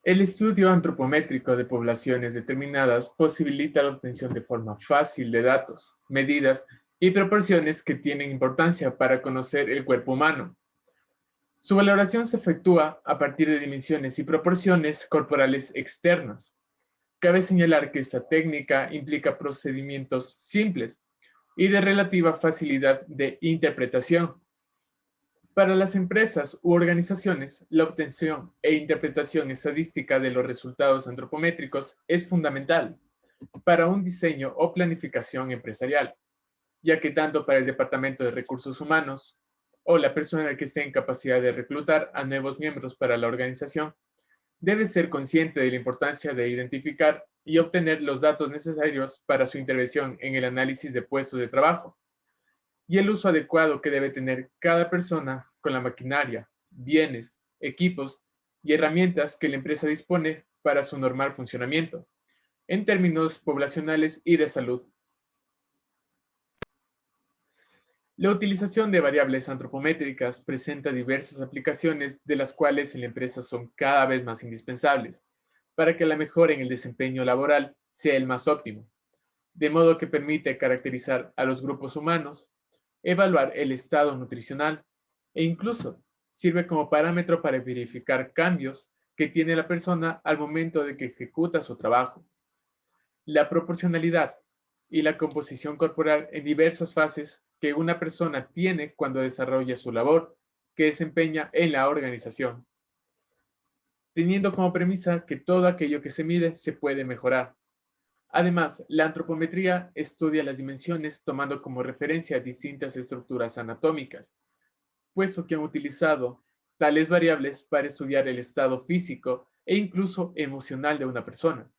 El estudio antropométrico de poblaciones determinadas posibilita la obtención de forma fácil de datos, medidas y proporciones que tienen importancia para conocer el cuerpo humano. Su valoración se efectúa a partir de dimensiones y proporciones corporales externas. Cabe señalar que esta técnica implica procedimientos simples y de relativa facilidad de interpretación. Para las empresas u organizaciones, la obtención e interpretación estadística de los resultados antropométricos es fundamental para un diseño o planificación empresarial, ya que tanto para el Departamento de Recursos Humanos o la persona que esté en capacidad de reclutar a nuevos miembros para la organización, debe ser consciente de la importancia de identificar y obtener los datos necesarios para su intervención en el análisis de puestos de trabajo y el uso adecuado que debe tener cada persona con la maquinaria, bienes, equipos y herramientas que la empresa dispone para su normal funcionamiento, en términos poblacionales y de salud. La utilización de variables antropométricas presenta diversas aplicaciones de las cuales en la empresa son cada vez más indispensables para que la mejora en el desempeño laboral sea el más óptimo, de modo que permite caracterizar a los grupos humanos, evaluar el estado nutricional e incluso sirve como parámetro para verificar cambios que tiene la persona al momento de que ejecuta su trabajo. La proporcionalidad y la composición corporal en diversas fases que una persona tiene cuando desarrolla su labor que desempeña en la organización, teniendo como premisa que todo aquello que se mide se puede mejorar. Además, la antropometría estudia las dimensiones tomando como referencia distintas estructuras anatómicas, puesto que han utilizado tales variables para estudiar el estado físico e incluso emocional de una persona.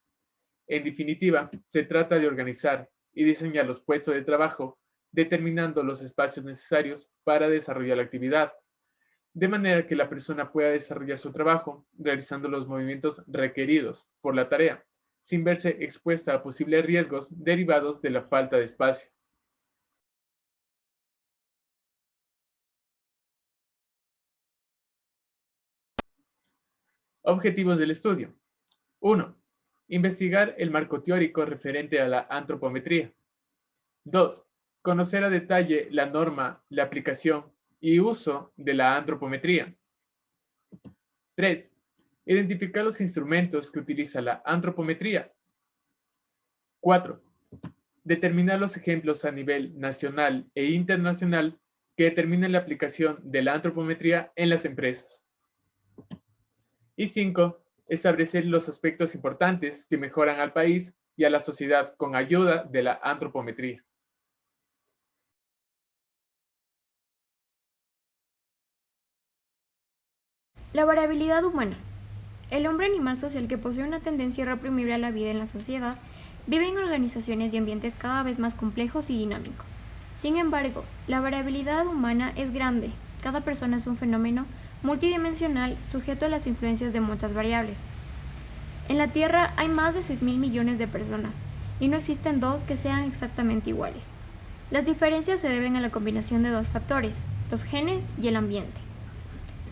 En definitiva, se trata de organizar y diseñar los puestos de trabajo, determinando los espacios necesarios para desarrollar la actividad, de manera que la persona pueda desarrollar su trabajo realizando los movimientos requeridos por la tarea, sin verse expuesta a posibles riesgos derivados de la falta de espacio. Objetivos del estudio. 1. Investigar el marco teórico referente a la antropometría. 2. Conocer a detalle la norma, la aplicación y uso de la antropometría. 3. Identificar los instrumentos que utiliza la antropometría. 4. Determinar los ejemplos a nivel nacional e internacional que determinen la aplicación de la antropometría en las empresas. Y 5. Establecer los aspectos importantes que mejoran al país y a la sociedad con ayuda de la antropometría. La variabilidad humana. El hombre animal social que posee una tendencia irreprimible a la vida en la sociedad vive en organizaciones y ambientes cada vez más complejos y dinámicos. Sin embargo, la variabilidad humana es grande. Cada persona es un fenómeno multidimensional sujeto a las influencias de muchas variables. En la Tierra hay más de 6.000 millones de personas y no existen dos que sean exactamente iguales. Las diferencias se deben a la combinación de dos factores, los genes y el ambiente.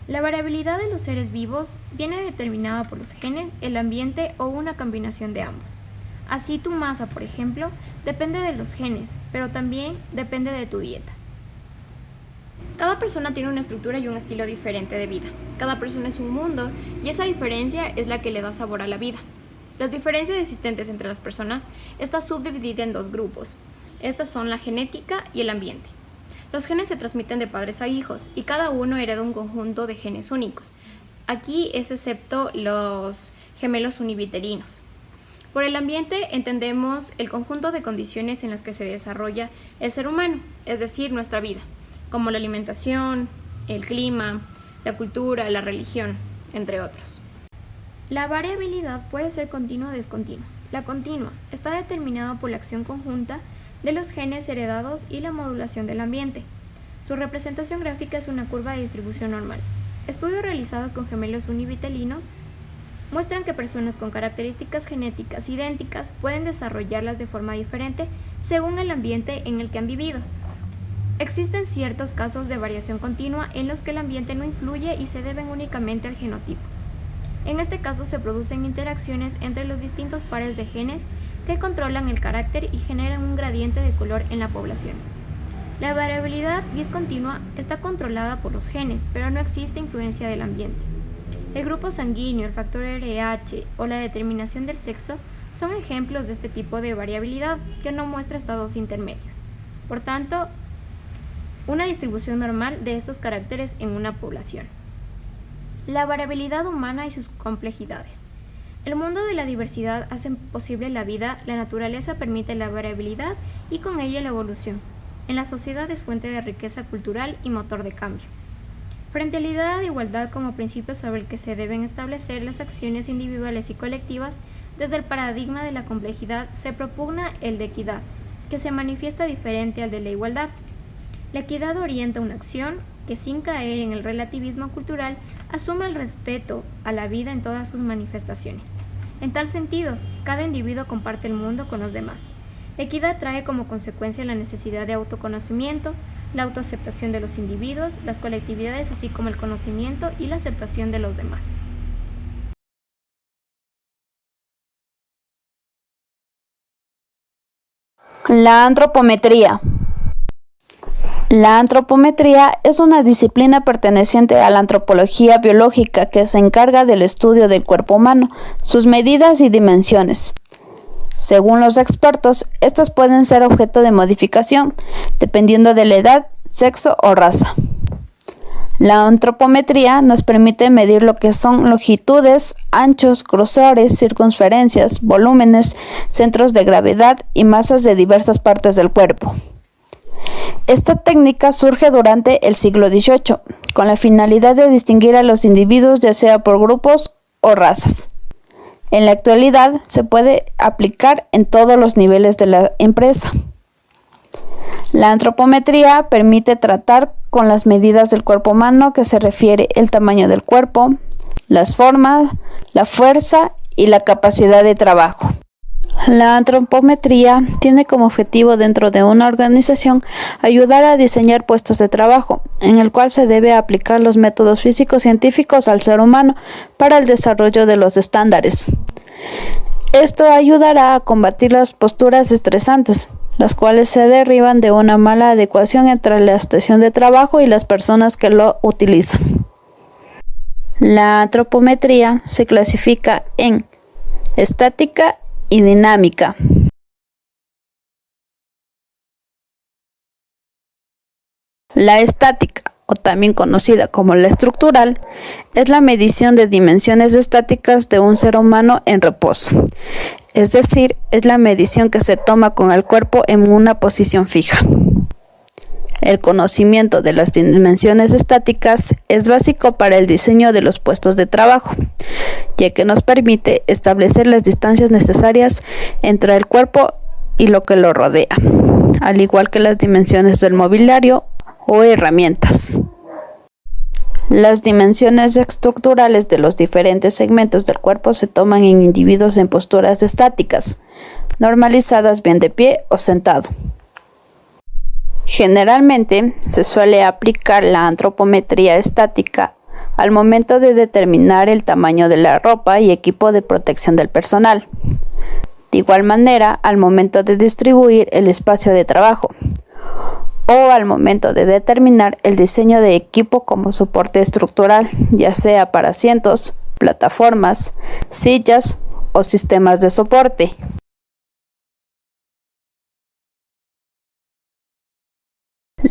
La variabilidad de los seres vivos viene determinada por los genes, el ambiente o una combinación de ambos. Así tu masa, por ejemplo, depende de los genes, pero también depende de tu dieta. Cada persona tiene una estructura y un estilo diferente de vida. Cada persona es un mundo y esa diferencia es la que le da sabor a la vida. Las diferencias existentes entre las personas está subdividida en dos grupos. Estas son la genética y el ambiente. Los genes se transmiten de padres a hijos y cada uno hereda un conjunto de genes únicos. Aquí es excepto los gemelos univiterinos. Por el ambiente entendemos el conjunto de condiciones en las que se desarrolla el ser humano, es decir, nuestra vida, como la alimentación, el clima, la cultura, la religión, entre otros. La variabilidad puede ser continua o discontinua. La continua está determinada por la acción conjunta de los genes heredados y la modulación del ambiente. Su representación gráfica es una curva de distribución normal. Estudios realizados con gemelos univitelinos muestran que personas con características genéticas idénticas pueden desarrollarlas de forma diferente según el ambiente en el que han vivido. Existen ciertos casos de variación continua en los que el ambiente no influye y se deben únicamente al genotipo. En este caso se producen interacciones entre los distintos pares de genes que controlan el carácter y generan un gradiente de color en la población. La variabilidad discontinua está controlada por los genes, pero no existe influencia del ambiente. El grupo sanguíneo, el factor RH o la determinación del sexo son ejemplos de este tipo de variabilidad que no muestra estados intermedios. Por tanto, una distribución normal de estos caracteres en una población. La variabilidad humana y sus complejidades. El mundo de la diversidad hace posible la vida, la naturaleza permite la variabilidad y con ella la evolución. En la sociedad es fuente de riqueza cultural y motor de cambio. Frente a la idea de igualdad como principio sobre el que se deben establecer las acciones individuales y colectivas, desde el paradigma de la complejidad se propugna el de equidad, que se manifiesta diferente al de la igualdad. La equidad orienta una acción que, sin caer en el relativismo cultural, asume el respeto a la vida en todas sus manifestaciones. En tal sentido, cada individuo comparte el mundo con los demás. La equidad trae como consecuencia la necesidad de autoconocimiento, la autoaceptación de los individuos, las colectividades, así como el conocimiento y la aceptación de los demás. La antropometría. La antropometría es una disciplina perteneciente a la antropología biológica que se encarga del estudio del cuerpo humano, sus medidas y dimensiones. Según los expertos, estas pueden ser objeto de modificación, dependiendo de la edad, sexo o raza. La antropometría nos permite medir lo que son longitudes, anchos, grosores, circunferencias, volúmenes, centros de gravedad y masas de diversas partes del cuerpo. Esta técnica surge durante el siglo XVIII, con la finalidad de distinguir a los individuos ya sea por grupos o razas. En la actualidad se puede aplicar en todos los niveles de la empresa. La antropometría permite tratar con las medidas del cuerpo humano que se refiere el tamaño del cuerpo, las formas, la fuerza y la capacidad de trabajo. La antropometría tiene como objetivo dentro de una organización ayudar a diseñar puestos de trabajo, en el cual se debe aplicar los métodos físicos científicos al ser humano para el desarrollo de los estándares. Esto ayudará a combatir las posturas estresantes, las cuales se derivan de una mala adecuación entre la estación de trabajo y las personas que lo utilizan. La antropometría se clasifica en estática y dinámica. La estática, o también conocida como la estructural, es la medición de dimensiones estáticas de un ser humano en reposo. Es decir, es la medición que se toma con el cuerpo en una posición fija. El conocimiento de las dimensiones estáticas es básico para el diseño de los puestos de trabajo, ya que nos permite establecer las distancias necesarias entre el cuerpo y lo que lo rodea, al igual que las dimensiones del mobiliario o herramientas. Las dimensiones estructurales de los diferentes segmentos del cuerpo se toman en individuos en posturas estáticas, normalizadas bien de pie o sentado. Generalmente se suele aplicar la antropometría estática al momento de determinar el tamaño de la ropa y equipo de protección del personal. De igual manera, al momento de distribuir el espacio de trabajo o al momento de determinar el diseño de equipo como soporte estructural, ya sea para asientos, plataformas, sillas o sistemas de soporte.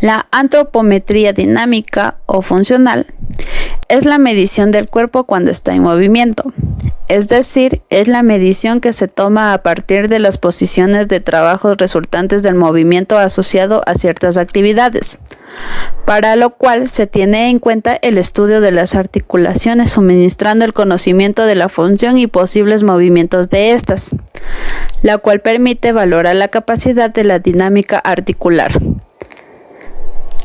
La antropometría dinámica o funcional es la medición del cuerpo cuando está en movimiento, es decir, es la medición que se toma a partir de las posiciones de trabajo resultantes del movimiento asociado a ciertas actividades, para lo cual se tiene en cuenta el estudio de las articulaciones suministrando el conocimiento de la función y posibles movimientos de estas, la cual permite valorar la capacidad de la dinámica articular.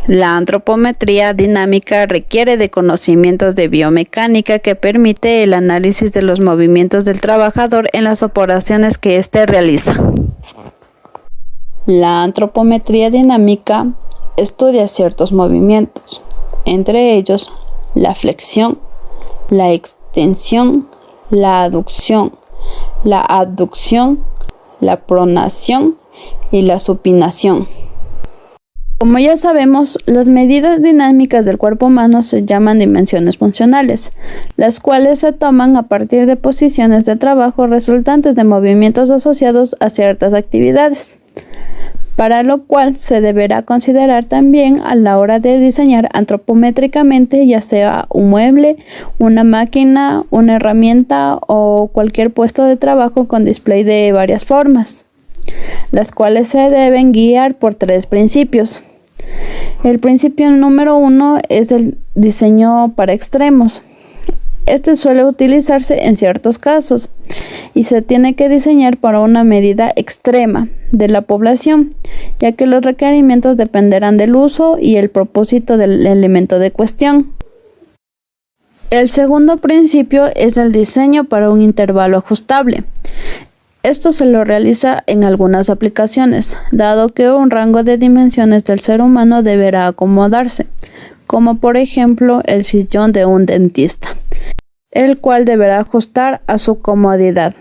La antropometría dinámica requiere de conocimientos de biomecánica que permite el análisis de los movimientos del trabajador en las operaciones que éste realiza. La antropometría dinámica estudia ciertos movimientos, entre ellos la flexión, la extensión, la aducción, la abducción, la pronación y la supinación. Como ya sabemos, las medidas dinámicas del cuerpo humano se llaman dimensiones funcionales, las cuales se toman a partir de posiciones de trabajo resultantes de movimientos asociados a ciertas actividades, para lo cual se deberá considerar también a la hora de diseñar antropométricamente, ya sea un mueble, una máquina, una herramienta o cualquier puesto de trabajo con display de varias formas, las cuales se deben guiar por 3 principios. El principio número 1 es el diseño para extremos. Este suele utilizarse en ciertos casos y se tiene que diseñar para una medida extrema de la población, ya que los requerimientos dependerán del uso y el propósito del elemento de cuestión. El segundo principio es el diseño para un intervalo ajustable. Esto se lo realiza en algunas aplicaciones, dado que un rango de dimensiones del ser humano deberá acomodarse, como por ejemplo el sillón de un dentista, el cual deberá ajustar a su comodidad.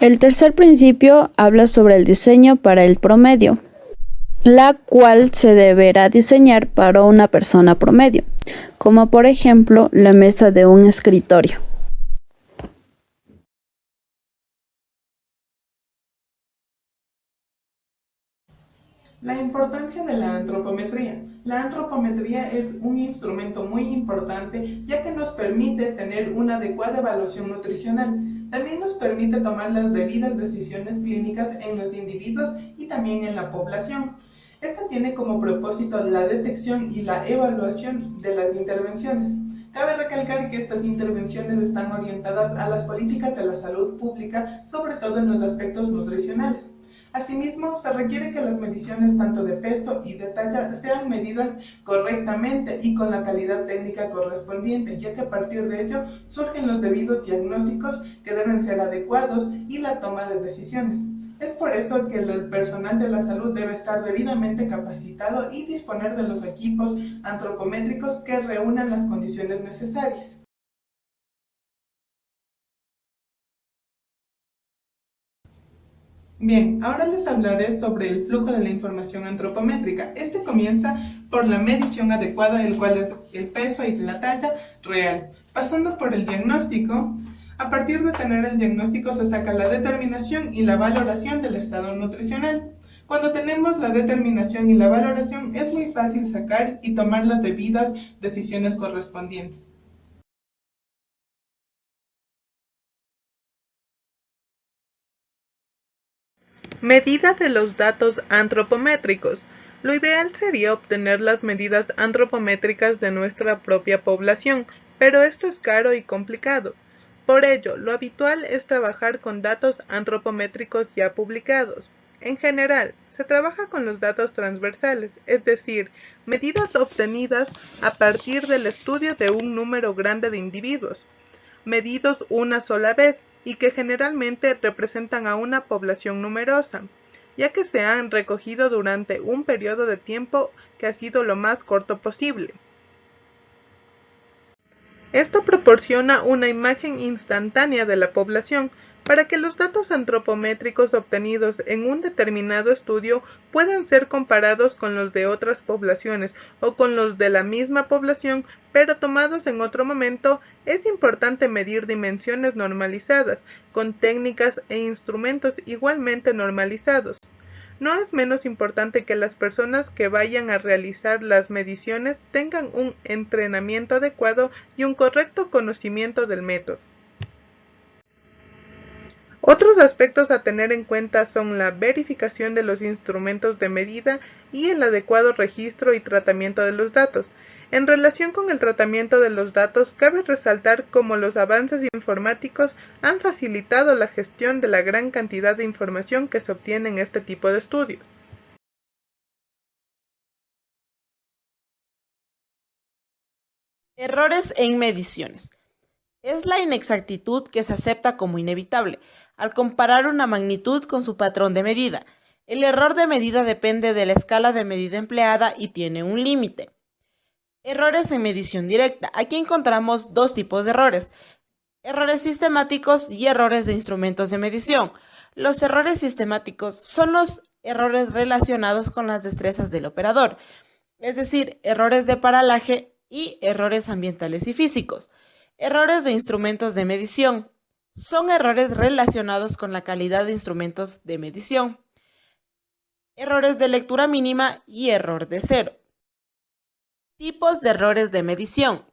El tercer principio habla sobre el diseño para el promedio, la cual se deberá diseñar para una persona promedio, como por ejemplo la mesa de un escritorio. La importancia de la antropometría. La antropometría es un instrumento muy importante ya que nos permite tener una adecuada evaluación nutricional. También nos permite tomar las debidas decisiones clínicas en los individuos y también en la población. Esta tiene como propósito la detección y la evaluación de las intervenciones. Cabe recalcar que estas intervenciones están orientadas a las políticas de la salud pública, sobre todo en los aspectos nutricionales. Asimismo, se requiere que las mediciones tanto de peso y de talla sean medidas correctamente y con la calidad técnica correspondiente, ya que a partir de ello surgen los debidos diagnósticos que deben ser adecuados y la toma de decisiones. Es por eso que el personal de la salud debe estar debidamente capacitado y disponer de los equipos antropométricos que reúnan las condiciones necesarias. Bien, ahora les hablaré sobre el flujo de la información antropométrica. Este comienza por la medición adecuada, el cual es el peso y la talla real, pasando por el diagnóstico. A partir de tener el diagnóstico se saca la determinación y la valoración del estado nutricional. Cuando tenemos la determinación y la valoración es muy fácil sacar y tomar las debidas decisiones correspondientes. Medida de los datos antropométricos. Lo ideal sería obtener las medidas antropométricas de nuestra propia población, pero esto es caro y complicado. Por ello, lo habitual es trabajar con datos antropométricos ya publicados. En general, se trabaja con los datos transversales, es decir, medidas obtenidas a partir del estudio de un número grande de individuos, medidos una sola vez, y que generalmente representan a una población numerosa, ya que se han recogido durante un periodo de tiempo que ha sido lo más corto posible. Esto proporciona una imagen instantánea de la población para que los datos antropométricos obtenidos en un determinado estudio puedan ser comparados con los de otras poblaciones o con los de la misma población, pero tomados en otro momento. Es importante medir dimensiones normalizadas, con técnicas e instrumentos igualmente normalizados. No es menos importante que las personas que vayan a realizar las mediciones tengan un entrenamiento adecuado y un correcto conocimiento del método. Otros aspectos a tener en cuenta son la verificación de los instrumentos de medida y el adecuado registro y tratamiento de los datos. En relación con el tratamiento de los datos, cabe resaltar cómo los avances informáticos han facilitado la gestión de la gran cantidad de información que se obtiene en este tipo de estudios. Errores en mediciones. Es la inexactitud que se acepta como inevitable al comparar una magnitud con su patrón de medida. El error de medida depende de la escala de medida empleada y tiene un límite. Errores en medición directa. Aquí encontramos dos tipos de errores. errores sistemáticos y errores de instrumentos de medición. Los errores sistemáticos son los errores relacionados con las destrezas del operador, es decir, errores de paralaje y errores ambientales y físicos. Errores de instrumentos de medición son errores relacionados con la calidad de instrumentos de medición. Errores de lectura mínima y error de cero. Tipos de errores de medición.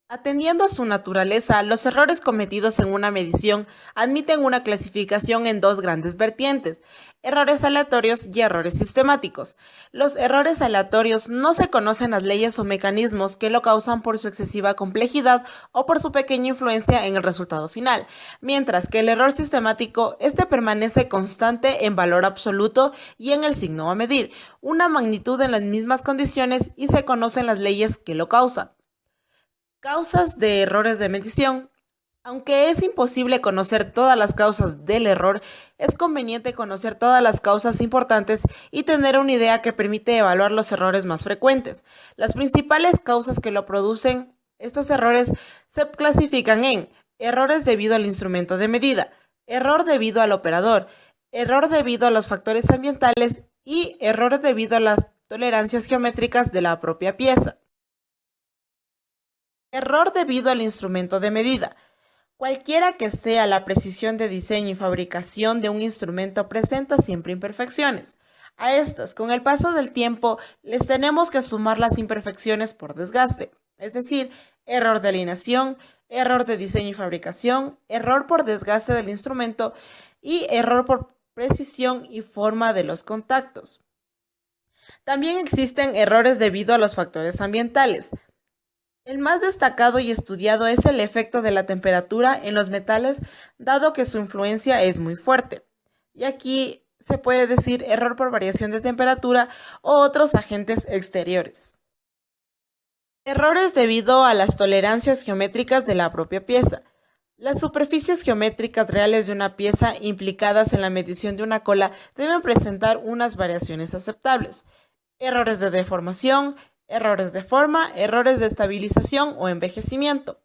Atendiendo a su naturaleza, los errores cometidos en una medición admiten una clasificación en dos grandes vertientes: errores aleatorios y errores sistemáticos. Los errores aleatorios no se conocen las leyes o mecanismos que lo causan por su excesiva complejidad o por su pequeña influencia en el resultado final, mientras que el error sistemático, permanece constante en valor absoluto y en el signo a medir, una magnitud en las mismas condiciones, y se conocen las leyes que lo causan. Causas de errores de medición. Aunque es imposible conocer todas las causas del error, es conveniente conocer todas las causas importantes y tener una idea que permite evaluar los errores más frecuentes. Las principales causas que lo producen, estos errores, se clasifican en errores debido al instrumento de medida, error debido al operador, error debido a los factores ambientales y error debido a las tolerancias geométricas de la propia pieza. Error debido al instrumento de medida. Cualquiera que sea la precisión de diseño y fabricación de un instrumento, presenta siempre imperfecciones. A estas, con el paso del tiempo, les tenemos que sumar las imperfecciones por desgaste, es decir, error de alineación, error de diseño y fabricación, error por desgaste del instrumento y error por precisión y forma de los contactos. También existen errores debido a los factores ambientales. El más destacado y estudiado es el efecto de la temperatura en los metales, dado que su influencia es muy fuerte. Y aquí se puede decir error por variación de temperatura o otros agentes exteriores. Errores debido a las tolerancias geométricas de la propia pieza. Las superficies geométricas reales de una pieza implicadas en la medición de una cola deben presentar unas variaciones aceptables. Errores de deformación, errores de forma, errores de estabilización o envejecimiento.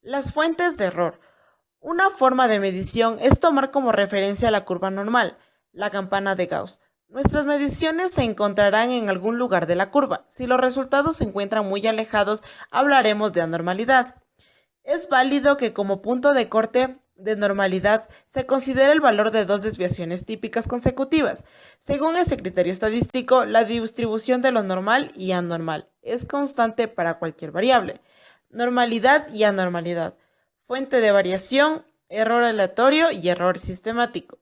Las fuentes de error. Una forma de medición es tomar como referencia la curva normal, la campana de Gauss. Nuestras mediciones se encontrarán en algún lugar de la curva. Si los resultados se encuentran muy alejados, hablaremos de anormalidad. Es válido que como punto de corte de normalidad se considere el valor de dos desviaciones típicas consecutivas. Según este criterio estadístico, la distribución de lo normal y anormal es constante para cualquier variable. Normalidad y anormalidad. Fuente de variación, error aleatorio y error sistemático.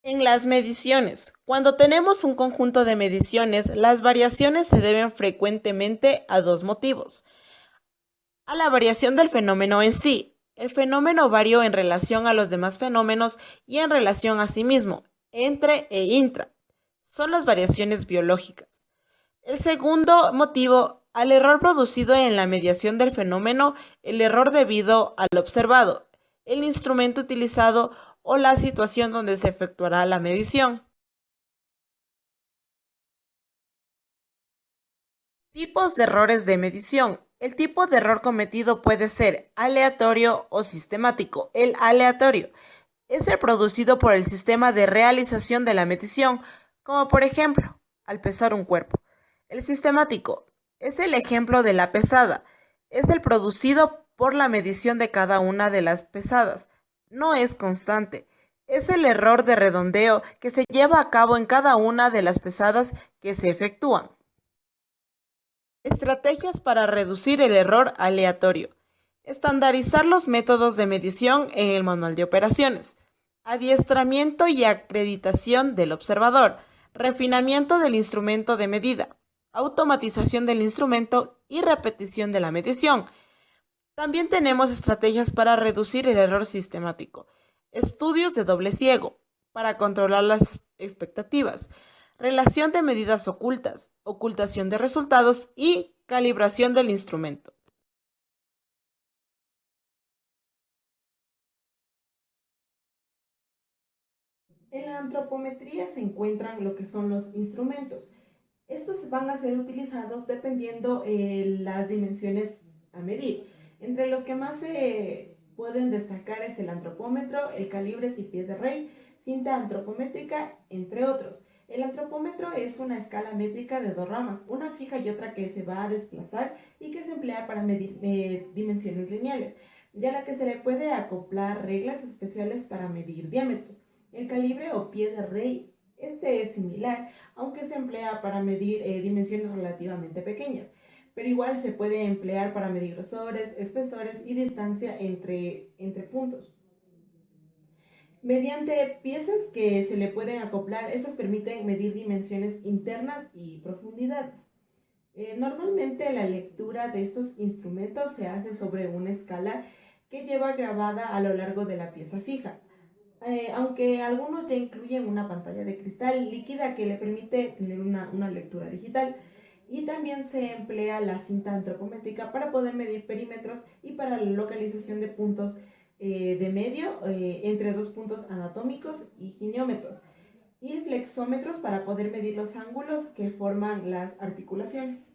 En las mediciones, cuando tenemos un conjunto de mediciones, las variaciones se deben frecuentemente a dos motivos: a la variación del fenómeno en sí. El fenómeno varió en relación a los demás fenómenos y en relación a sí mismo, entre e intra. Son las variaciones biológicas. El segundo motivo, al error producido en la mediación del fenómeno, el error debido al observado, el instrumento utilizado o la situación donde se efectuará la medición. Tipos de errores de medición. El tipo de error cometido puede ser aleatorio o sistemático. El aleatorio es el producido por el sistema de realización de la medición, como por ejemplo, al pesar un cuerpo. El sistemático es el ejemplo de la pesada. Es el producido por la medición de cada una de las pesadas. No es constante. Es el error de redondeo que se lleva a cabo en cada una de las pesadas que se efectúan. Estrategias para reducir el error aleatorio. Estandarizar los métodos de medición en el manual de operaciones. Adiestramiento y acreditación del observador. Refinamiento del instrumento de medida. Automatización del instrumento y repetición de la medición. También tenemos estrategias para reducir el error sistemático. Estudios de doble ciego para controlar las expectativas. Relación de medidas ocultas, ocultación de resultados y calibración del instrumento. En la antropometría se encuentran lo que son los instrumentos. Estos van a ser utilizados dependiendo las dimensiones a medir. Entre los que más se pueden destacar es el antropómetro, el calibre y pie de rey, cinta antropométrica, entre otros. El antropómetro es una escala métrica de dos ramas, una fija y otra que se va a desplazar y que se emplea para medir dimensiones lineales, ya la que se le puede acoplar reglas especiales para medir diámetros. El calibre o pie de rey, este es similar, aunque se emplea para medir dimensiones relativamente pequeñas, pero igual se puede emplear para medir grosores, espesores y distancia entre puntos. Mediante piezas que se le pueden acoplar, estas permiten medir dimensiones internas y profundidades. Normalmente la lectura de estos instrumentos se hace sobre una escala que lleva grabada a lo largo de la pieza fija, aunque algunos ya incluyen una pantalla de cristal líquida que le permite tener una lectura digital. Y también se emplea la cinta antropométrica para poder medir perímetros y para la localización de puntos de medio entre dos puntos anatómicos y giniómetros, y flexómetros para poder medir los ángulos que forman las articulaciones.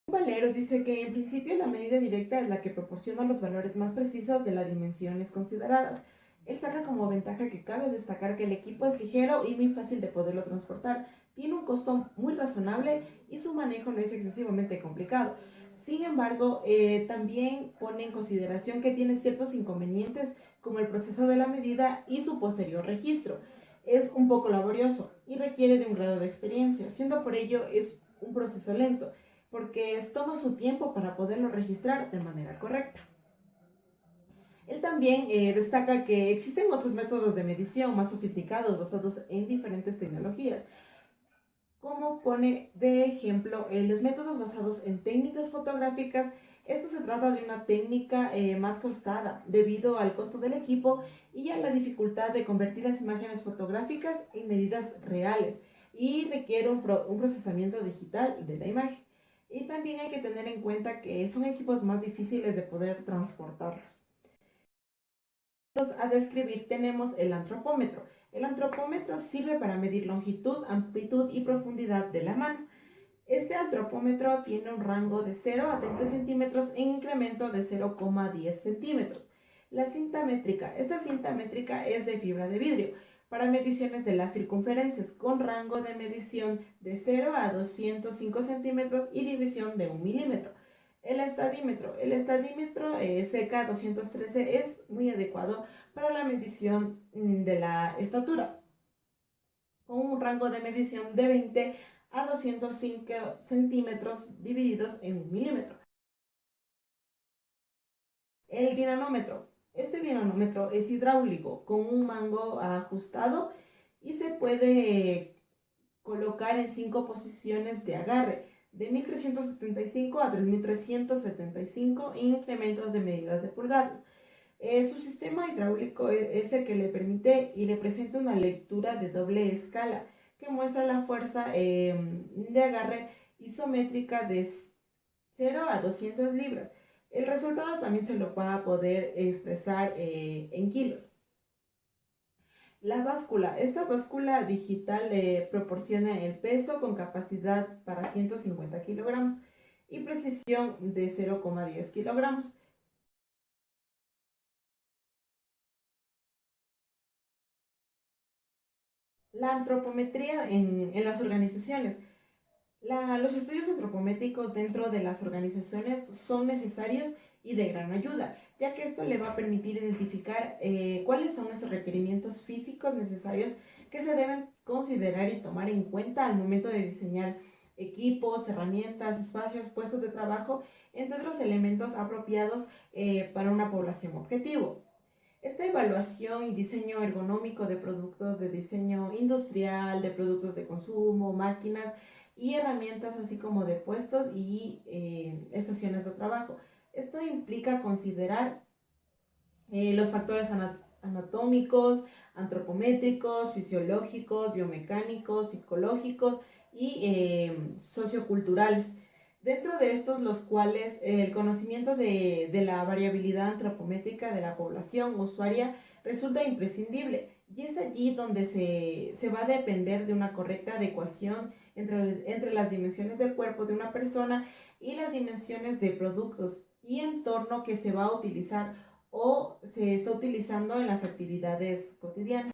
Valero dice que en principio la medida directa es la que proporciona los valores más precisos de las dimensiones consideradas. Él saca como ventaja que cabe destacar que el equipo es ligero y muy fácil de poderlo transportar, tiene un costo muy razonable y su manejo no es excesivamente complicado. Sin embargo, también pone en consideración que tiene ciertos inconvenientes como el proceso de la medida y su posterior registro. Es un poco laborioso y requiere de un grado de experiencia, siendo por ello es un proceso lento, porque toma su tiempo para poderlo registrar de manera correcta. Él también destaca que existen otros métodos de medición más sofisticados basados en diferentes tecnologías, como pone de ejemplo los métodos basados en técnicas fotográficas. Esto se trata de una técnica más costada debido al costo del equipo y a la dificultad de convertir las imágenes fotográficas en medidas reales, y requiere un procesamiento digital de la imagen. Y también hay que tener en cuenta que son equipos más difíciles de poder transportarlos. A describir tenemos el antropómetro. El antropómetro sirve para medir longitud, amplitud y profundidad de la mano. Este antropómetro tiene un rango de 0 a 30 centímetros en incremento de 0,10 centímetros. La cinta métrica. Esta cinta métrica es de fibra de vidrio para mediciones de las circunferencias con rango de medición de 0 a 205 centímetros y división de 1 milímetro. El estadímetro. El estadímetro CK 213 es muy adecuado para la medición de la estatura, con un rango de medición de 20 a 205 centímetros divididos en 1 milímetro. El dinamómetro. Este dinamómetro es hidráulico con un mango ajustado y se puede colocar en 5 posiciones de agarre, de 1375 a 3375 incrementos de medidas de pulgadas. Su sistema hidráulico es el que le permite y le presenta una lectura de doble escala que muestra la fuerza de agarre isométrica de 0 a 200 libras. El resultado también se lo va a poder expresar en kilos. La báscula. Esta báscula digital proporciona el peso con capacidad para 150 kilogramos y precisión de 0,10 kilogramos. La antropometría en las organizaciones. Los estudios antropométricos dentro de las organizaciones son necesarios y de gran ayuda, ya que esto le va a permitir identificar cuáles son esos requerimientos físicos necesarios que se deben considerar y tomar en cuenta al momento de diseñar equipos, herramientas, espacios, puestos de trabajo, entre otros elementos apropiados para una población objetivo. Esta evaluación y diseño ergonómico de productos de diseño industrial, de productos de consumo, máquinas y herramientas, así como de puestos y estaciones de trabajo. Esto implica considerar los factores anatómicos, antropométricos, fisiológicos, biomecánicos, psicológicos y socioculturales. Dentro de estos, los cuales el conocimiento de la variabilidad antropométrica de la población usuaria resulta imprescindible, y es allí donde se va a depender de una correcta adecuación entre las dimensiones del cuerpo de una persona y las dimensiones de productos y entorno que se va a utilizar o se está utilizando en las actividades cotidianas.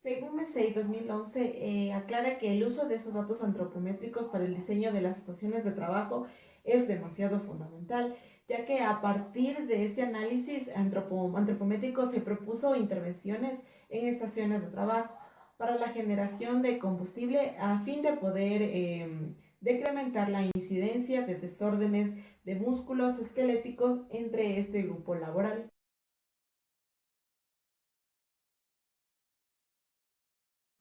Según MESEI 2011, aclara que el uso de estos datos antropométricos para el diseño de las estaciones de trabajo es demasiado fundamental, ya que a partir de este análisis antropométrico se propuso intervenciones en estaciones de trabajo para la generación de combustible a fin de poder decrementar la incidencia de desórdenes de músculos esqueléticos entre este grupo laboral.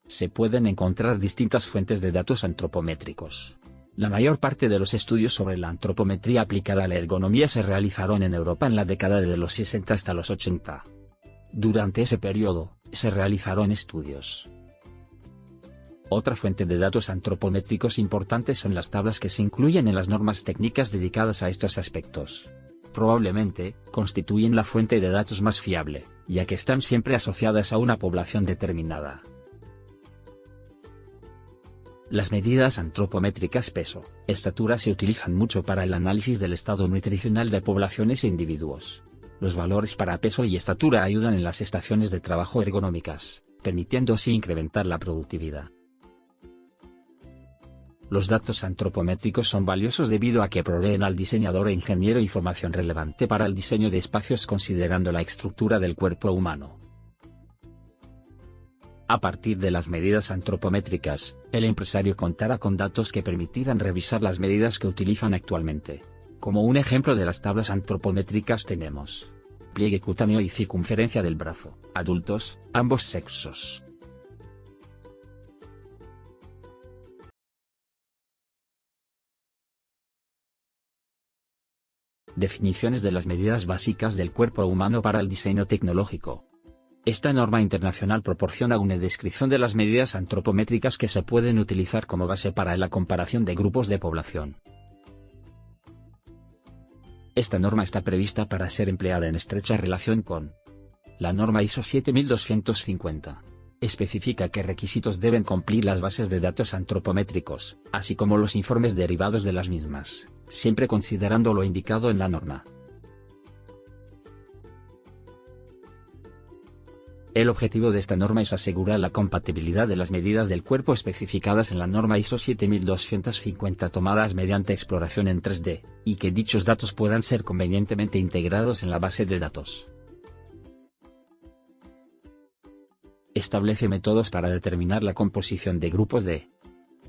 Se pueden encontrar distintas fuentes de datos antropométricos. La mayor parte de los estudios sobre la antropometría aplicada a la ergonomía se realizaron en Europa en la década de los 60 hasta los 80. Durante ese periodo, se realizaron estudios. Otra fuente de datos antropométricos importantes son las tablas que se incluyen en las normas técnicas dedicadas a estos aspectos. Probablemente, constituyen la fuente de datos más fiable, ya que están siempre asociadas a una población determinada. Las medidas antropométricas peso, estatura se utilizan mucho para el análisis del estado nutricional de poblaciones e individuos. Los valores para peso y estatura ayudan en las estaciones de trabajo ergonómicas, permitiendo así incrementar la productividad. Los datos antropométricos son valiosos debido a que proveen al diseñador e ingeniero información relevante para el diseño de espacios considerando la estructura del cuerpo humano. A partir de las medidas antropométricas, el empresario contará con datos que permitirán revisar las medidas que utilizan actualmente. Como un ejemplo de las tablas antropométricas tenemos pliegue cutáneo y circunferencia del brazo, adultos, ambos sexos. Definiciones de las medidas básicas del cuerpo humano para el diseño tecnológico. Esta norma internacional proporciona una descripción de las medidas antropométricas que se pueden utilizar como base para la comparación de grupos de población. Esta norma está prevista para ser empleada en estrecha relación con la norma ISO 7250. Especifica qué requisitos deben cumplir las bases de datos antropométricos, así como los informes derivados de las mismas, siempre considerando lo indicado en la norma. El objetivo de esta norma es asegurar la compatibilidad de las medidas del cuerpo especificadas en la norma ISO 7250 tomadas mediante exploración en 3D, y que dichos datos puedan ser convenientemente integrados en la base de datos. Establece métodos para determinar la composición de grupos de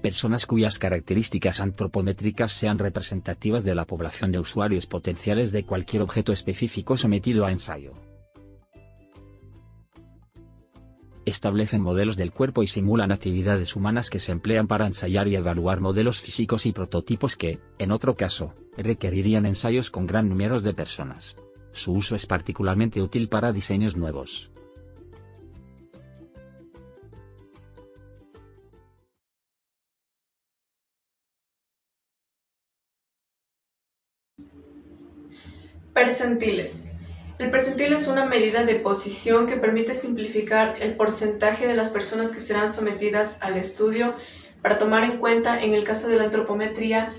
personas cuyas características antropométricas sean representativas de la población de usuarios potenciales de cualquier objeto específico sometido a ensayo. Establecen modelos del cuerpo y simulan actividades humanas que se emplean para ensayar y evaluar modelos físicos y prototipos que, en otro caso, requerirían ensayos con gran número de personas. Su uso es particularmente útil para diseños nuevos. Percentiles. El percentil es una medida de posición que permite simplificar el porcentaje de las personas que serán sometidas al estudio para tomar en cuenta, en el caso de la antropometría,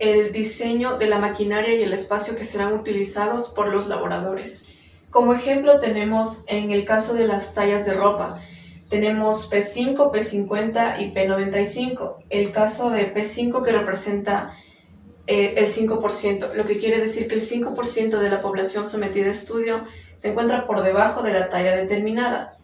el diseño de la maquinaria y el espacio que serán utilizados por los laboradores. Como ejemplo tenemos en el caso de las tallas de ropa, tenemos P5, P50 y P95. El caso de P5 que representa el 5%, lo que quiere decir que el 5% de la población sometida a estudio se encuentra por debajo de la talla determinada.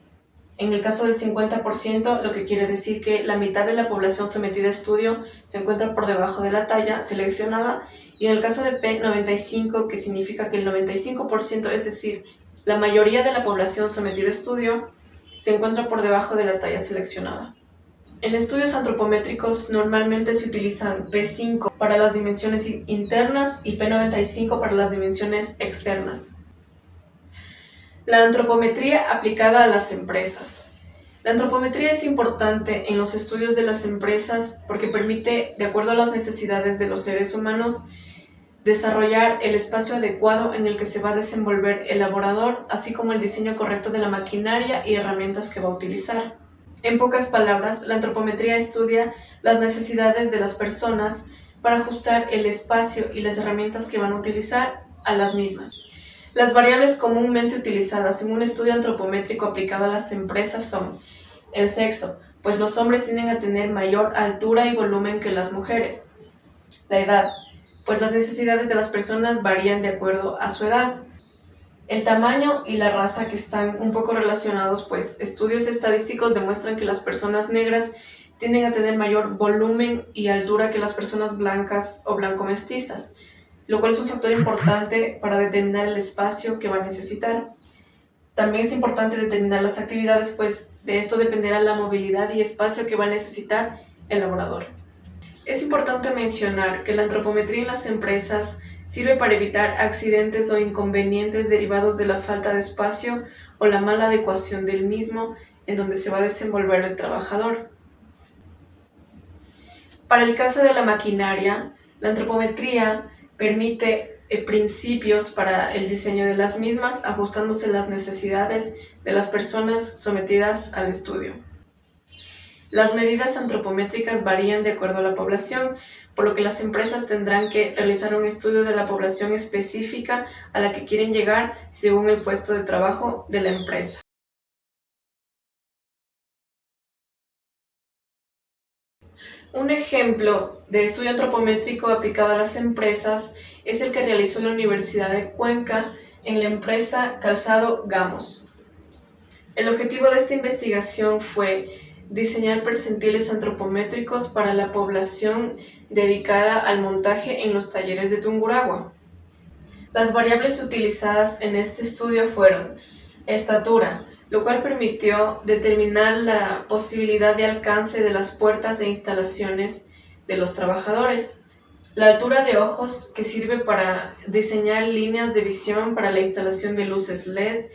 En el caso del 50%, lo que quiere decir que la mitad de la población sometida a estudio se encuentra por debajo de la talla seleccionada, y en el caso de P95, que significa que el 95%, es decir, la mayoría de la población sometida a estudio, se encuentra por debajo de la talla seleccionada. En estudios antropométricos normalmente se utilizan P5 para las dimensiones internas y P95 para las dimensiones externas. La antropometría aplicada a las empresas. La antropometría es importante en los estudios de las empresas porque permite, de acuerdo a las necesidades de los seres humanos, desarrollar el espacio adecuado en el que se va a desenvolver el laborador, así como el diseño correcto de la maquinaria y herramientas que va a utilizar. En pocas palabras, la antropometría estudia las necesidades de las personas para ajustar el espacio y las herramientas que van a utilizar a las mismas. Las variables comúnmente utilizadas en un estudio antropométrico aplicado a las empresas son el sexo, pues los hombres tienden a tener mayor altura y volumen que las mujeres. La edad, pues las necesidades de las personas varían de acuerdo a su edad. El tamaño y la raza, que están un poco relacionados, pues estudios estadísticos demuestran que las personas negras tienden a tener mayor volumen y altura que las personas blancas o blanco-mestizas, lo cual es un factor importante para determinar el espacio que va a necesitar. También es importante determinar las actividades, pues de esto dependerá la movilidad y espacio que va a necesitar el laborador. Es importante mencionar que la antropometría en las empresas sirve para evitar accidentes o inconvenientes derivados de la falta de espacio o la mala adecuación del mismo en donde se va a desenvolver el trabajador. Para el caso de la maquinaria, la antropometría permite principios para el diseño de las mismas, ajustándose las necesidades de las personas sometidas al estudio. Las medidas antropométricas varían de acuerdo a la población, por lo que las empresas tendrán que realizar un estudio de la población específica a la que quieren llegar según el puesto de trabajo de la empresa. Un ejemplo de estudio antropométrico aplicado a las empresas es el que realizó la Universidad de Cuenca en la empresa Calzado Gamos. El objetivo de esta investigación fue diseñar percentiles antropométricos para la población dedicada al montaje en los talleres de Tungurahua. Las variables utilizadas en este estudio fueron estatura, lo cual permitió determinar la posibilidad de alcance de las puertas e instalaciones de los trabajadores. La altura de ojos, que sirve para diseñar líneas de visión para la instalación de luces LED,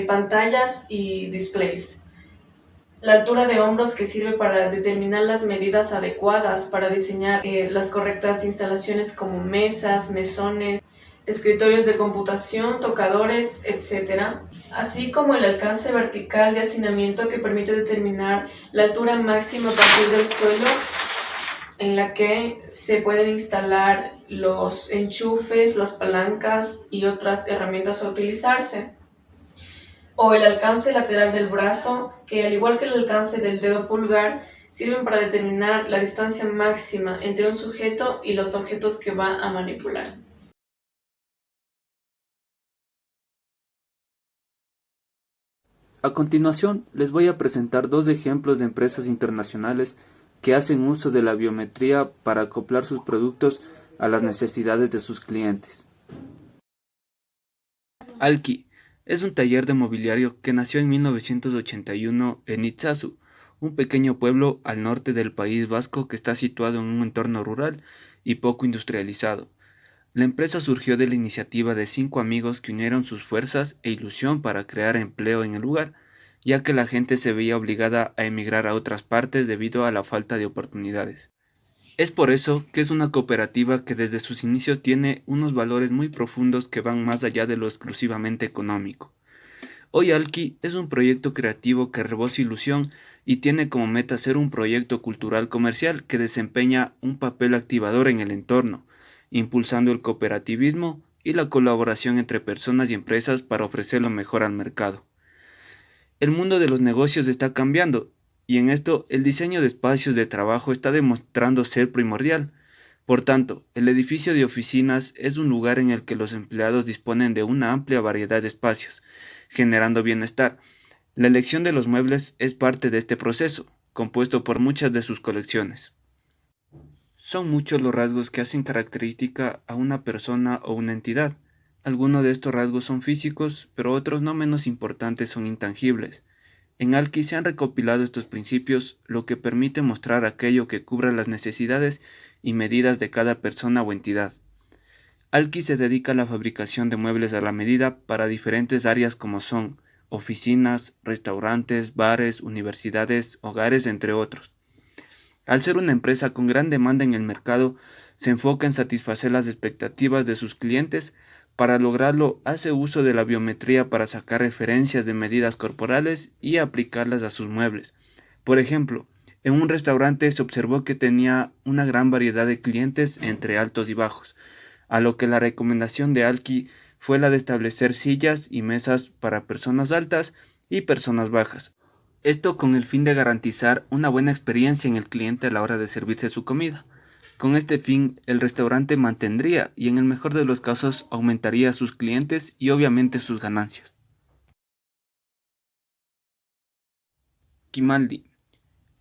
pantallas y displays. La altura de hombros, que sirve para determinar las medidas adecuadas para diseñar las correctas instalaciones como mesas, mesones, escritorios de computación, tocadores, etc. Así como el alcance vertical de hacinamiento, que permite determinar la altura máxima a partir del suelo en la que se pueden instalar los enchufes, las palancas y otras herramientas a utilizarse. O el alcance lateral del brazo, que al igual que el alcance del dedo pulgar, sirven para determinar la distancia máxima entre un sujeto y los objetos que va a manipular. A continuación, les voy a presentar dos ejemplos de empresas internacionales que hacen uso de la biometría para acoplar sus productos a las necesidades de sus clientes. Alki es un taller de mobiliario que nació en 1981 en Itzazu, un pequeño pueblo al norte del País Vasco que está situado en un entorno rural y poco industrializado. La empresa surgió de la iniciativa de 5 amigos que unieron sus fuerzas e ilusión para crear empleo en el lugar, ya que la gente se veía obligada a emigrar a otras partes debido a la falta de oportunidades. Es por eso que es una cooperativa que desde sus inicios tiene unos valores muy profundos que van más allá de lo exclusivamente económico. Hoy Alki es un proyecto creativo que rebosa ilusión y tiene como meta ser un proyecto cultural comercial que desempeña un papel activador en el entorno, impulsando el cooperativismo y la colaboración entre personas y empresas para ofrecer lo mejor al mercado. El mundo de los negocios está cambiando y en esto el diseño de espacios de trabajo está demostrando ser primordial. Por tanto, el edificio de oficinas es un lugar en el que los empleados disponen de una amplia variedad de espacios, generando bienestar. La elección de los muebles es parte de este proceso, compuesto por muchas de sus colecciones. Son muchos los rasgos que hacen característica a una persona o una entidad. Algunos de estos rasgos son físicos, pero otros no menos importantes son intangibles. En Alki se han recopilado estos principios, lo que permite mostrar aquello que cubra las necesidades y medidas de cada persona o entidad. Alki se dedica a la fabricación de muebles a la medida para diferentes áreas como son oficinas, restaurantes, bares, universidades, hogares, entre otros. Al ser una empresa con gran demanda en el mercado, se enfoca en satisfacer las expectativas de sus clientes Para lograrlo, hace uso de la biometría para sacar referencias de medidas corporales y aplicarlas a sus muebles. Por ejemplo, en un restaurante se observó que tenía una gran variedad de clientes entre altos y bajos, a lo que la recomendación de Alki fue la de establecer sillas y mesas para personas altas y personas bajas. Esto con el fin de garantizar una buena experiencia en el cliente a la hora de servirse su comida. Con este fin, el restaurante mantendría y en el mejor de los casos aumentaría a sus clientes y obviamente sus ganancias. Kimaldi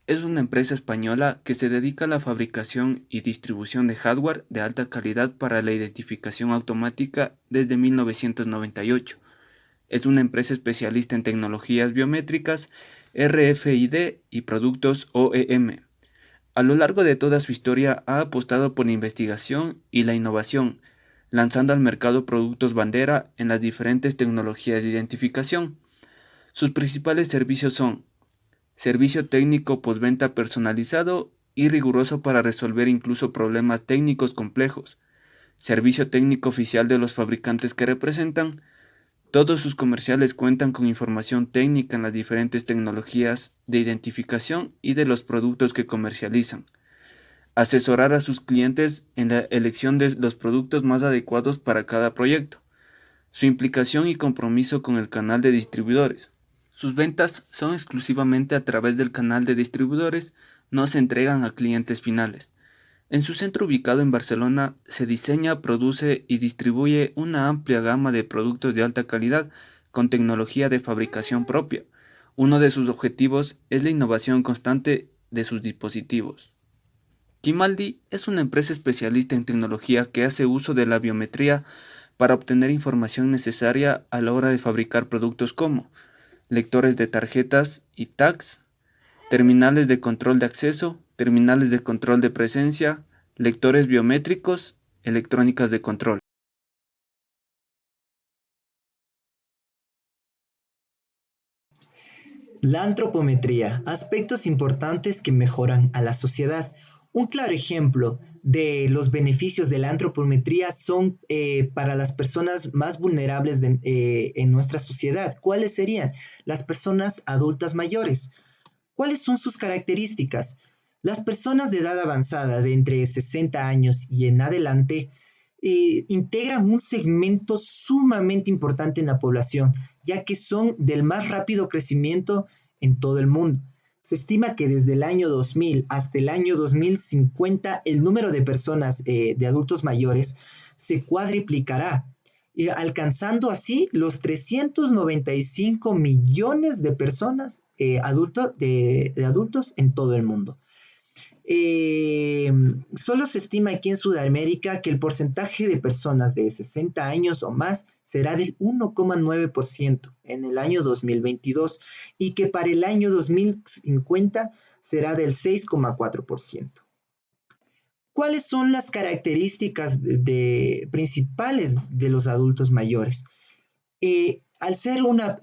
es una empresa española que se dedica a la fabricación y distribución de hardware de alta calidad para la identificación automática desde 1998. Es una empresa especialista en tecnologías biométricas, RFID y productos OEM. A lo largo de toda su historia ha apostado por la investigación y la innovación, lanzando al mercado productos bandera en las diferentes tecnologías de identificación. Sus principales servicios son servicio técnico postventa personalizado y riguroso para resolver incluso problemas técnicos complejos, servicio técnico oficial de los fabricantes que representan. Todos sus comerciales cuentan con información técnica en las diferentes tecnologías de identificación y de los productos que comercializan. Asesorar a sus clientes en la elección de los productos más adecuados para cada proyecto. Su implicación y compromiso con el canal de distribuidores. Sus ventas son exclusivamente a través del canal de distribuidores, no se entregan a clientes finales. En su centro ubicado en Barcelona se diseña, produce y distribuye una amplia gama de productos de alta calidad con tecnología de fabricación propia. Uno de sus objetivos es la innovación constante de sus dispositivos. Kimaldi es una empresa especialista en tecnología que hace uso de la biometría para obtener información necesaria a la hora de fabricar productos como lectores de tarjetas y tags, terminales de control de acceso, terminales de control de presencia, lectores biométricos, electrónicas de control. La antropometría, aspectos importantes que mejoran a la sociedad. Un claro ejemplo de los beneficios de la antropometría son para las personas más vulnerables en nuestra sociedad. ¿Cuáles serían? Las personas adultas mayores. ¿Cuáles son sus características? Las personas de edad avanzada, de entre 60 años y en adelante, integran un segmento sumamente importante en la población, ya que son del más rápido crecimiento en todo el mundo. Se estima que desde el año 2000 hasta el año 2050 el número de personas de adultos mayores se cuadriplicará, alcanzando así los 395 millones de personas de adultos en todo el mundo. Solo se estima aquí en Sudamérica que el porcentaje de personas de 60 años o más será del 1,9% en el año 2022 y que para el año 2050 será del 6,4%. ¿Cuáles son las características principales de los adultos mayores? Al ser una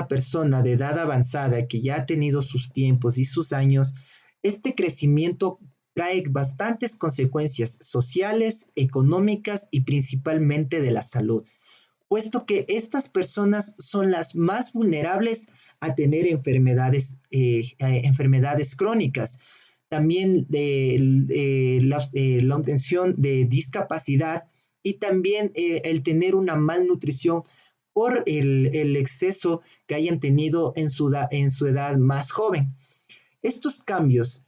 persona de edad avanzada que ya ha tenido sus tiempos y sus años, este crecimiento trae bastantes consecuencias sociales, económicas y principalmente de la salud, puesto que estas personas son las más vulnerables a tener enfermedades crónicas. También la obtención de discapacidad y también el tener una malnutrición por el exceso que hayan tenido en su edad más joven. Estos cambios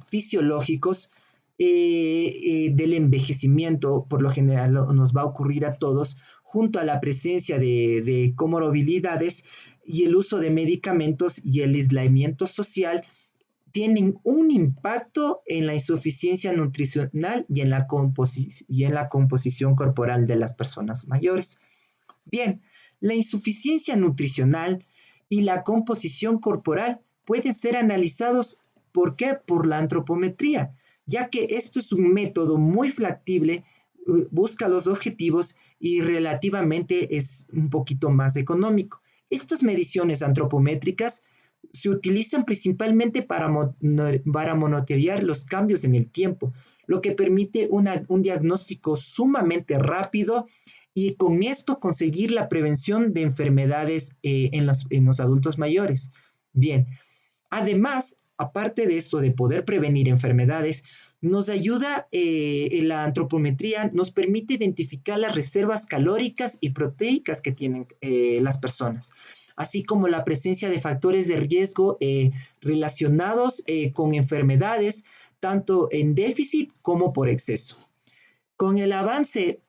fisiológicos del envejecimiento, por lo general nos va a ocurrir a todos, junto a la presencia de comorbilidades y el uso de medicamentos y el aislamiento social, tienen un impacto en la insuficiencia nutricional y en la composición corporal de las personas mayores. Bien, la insuficiencia nutricional y la composición corporal pueden ser analizados, ¿por qué? Por la antropometría, ya que esto es un método muy factible, busca los objetivos y relativamente es un poquito más económico. Estas mediciones antropométricas se utilizan principalmente para monitorear los cambios en el tiempo, lo que permite un diagnóstico sumamente rápido y con esto conseguir la prevención de enfermedades en los adultos mayores. Bien, además, aparte de esto de poder prevenir enfermedades, nos ayuda la antropometría, nos permite identificar las reservas calóricas y proteicas que tienen las personas, así como la presencia de factores de riesgo relacionados con enfermedades, tanto en déficit como por exceso. Con el avance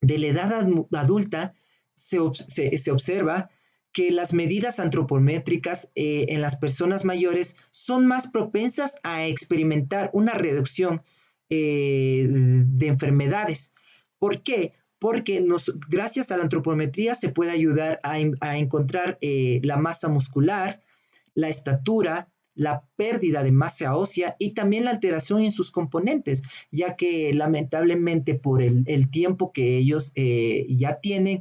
de la edad adulta, se observa que las medidas antropométricas en las personas mayores son más propensas a experimentar una reducción de enfermedades. ¿Por qué? Porque gracias a la antropometría se puede ayudar a encontrar la masa muscular, la estatura, la pérdida de masa ósea y también la alteración en sus componentes, ya que lamentablemente por el tiempo que ellos ya tienen,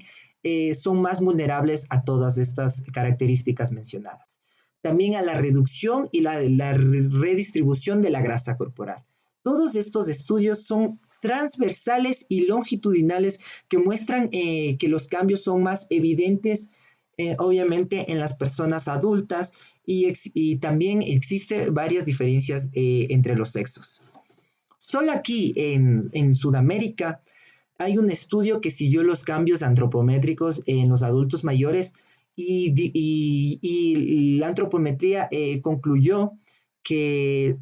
son más vulnerables a todas estas características mencionadas. También a la reducción y la redistribución de la grasa corporal. Todos estos estudios son transversales y longitudinales que muestran que los cambios son más evidentes, obviamente, en las personas adultas y también existen varias diferencias entre los sexos. Solo aquí en Sudamérica hay un estudio que siguió los cambios antropométricos en los adultos mayores y la antropometría concluyó que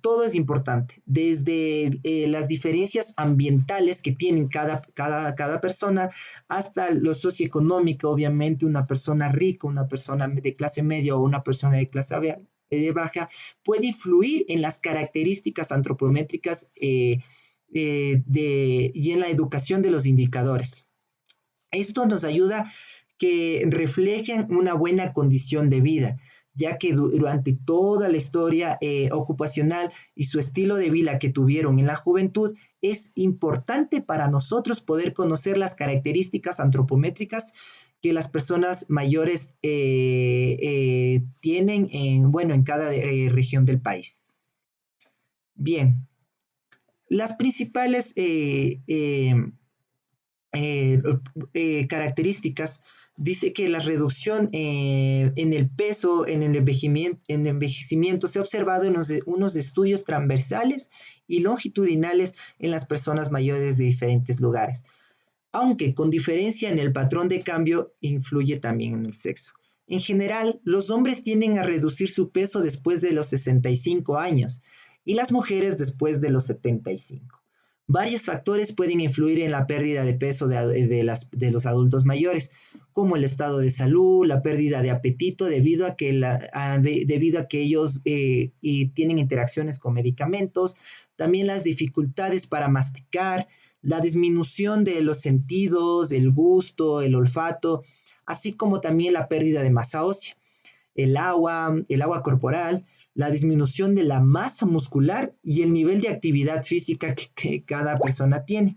todo es importante, desde las diferencias ambientales que tienen cada persona hasta lo socioeconómico, obviamente una persona rica, una persona de clase media o una persona de clase baja puede influir en las características antropométricas y en la educación de los indicadores. Esto nos ayuda que reflejen una buena condición de vida, ya que durante toda la historia ocupacional y su estilo de vida que tuvieron en la juventud, es importante para nosotros poder conocer las características antropométricas que las personas mayores tienen en cada región del país. Bien, las principales características dice que la reducción en el peso, en el envejecimiento se ha observado en unos estudios transversales y longitudinales en las personas mayores de diferentes lugares, aunque con diferencia en el patrón de cambio influye también en el sexo. En general, los hombres tienden a reducir su peso después de los 65 años y las mujeres después de los 75. Varios factores pueden influir en la pérdida de peso de los adultos mayores, como el estado de salud, la pérdida de apetito debido a que ellos tienen interacciones con medicamentos, también las dificultades para masticar, la disminución de los sentidos, el gusto, el olfato, así como también la pérdida de masa ósea, el agua corporal, la disminución de la masa muscular y el nivel de actividad física que cada persona tiene.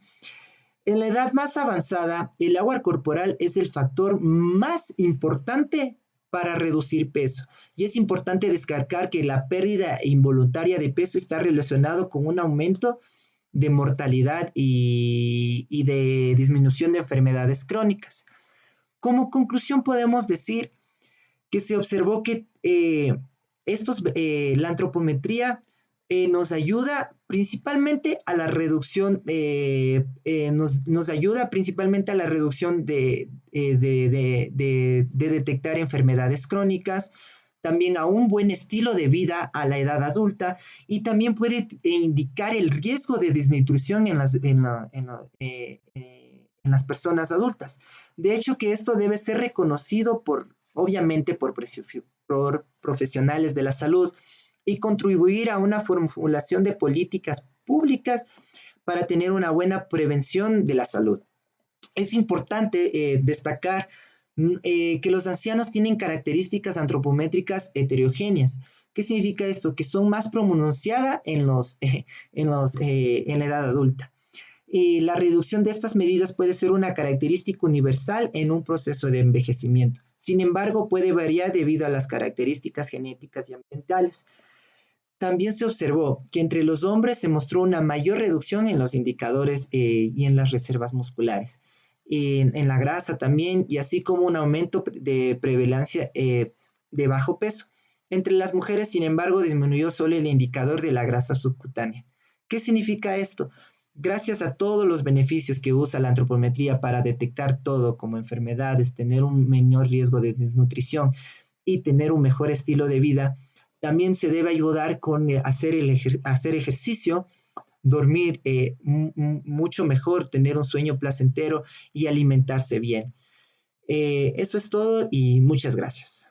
En la edad más avanzada, el agua corporal es el factor más importante para reducir peso. Y es importante destacar que la pérdida involuntaria de peso está relacionado con un aumento de mortalidad y de disminución de enfermedades crónicas. Como conclusión podemos decir que se observó que la antropometría nos ayuda principalmente a la reducción, nos ayuda principalmente a la reducción de detectar enfermedades crónicas, también a un buen estilo de vida a la edad adulta y también puede indicar el riesgo de desnutrición en las personas adultas. De hecho, que esto debe ser reconocido obviamente por profesionales de la salud y contribuir a una formulación de políticas públicas para tener una buena prevención de la salud. Es importante destacar que los ancianos tienen características antropométricas heterogéneas. ¿Qué significa esto? Que son más pronunciadas en la edad adulta. La reducción de estas medidas puede ser una característica universal en un proceso de envejecimiento. Sin embargo, puede variar debido a las características genéticas y ambientales. también se observó que entre los hombres se mostró una mayor reducción en los indicadores y en las reservas musculares, en la grasa también, y así como un aumento de prevalencia de bajo peso. Entre las mujeres, sin embargo, disminuyó solo el indicador de la grasa subcutánea. ¿Qué significa esto? Gracias a todos los beneficios que usa la antropometría para detectar todo como enfermedades, tener un menor riesgo de desnutrición y tener un mejor estilo de vida, también se debe ayudar con hacer ejercicio, dormir mucho mejor, tener un sueño placentero y alimentarse bien. Eso es todo y muchas gracias.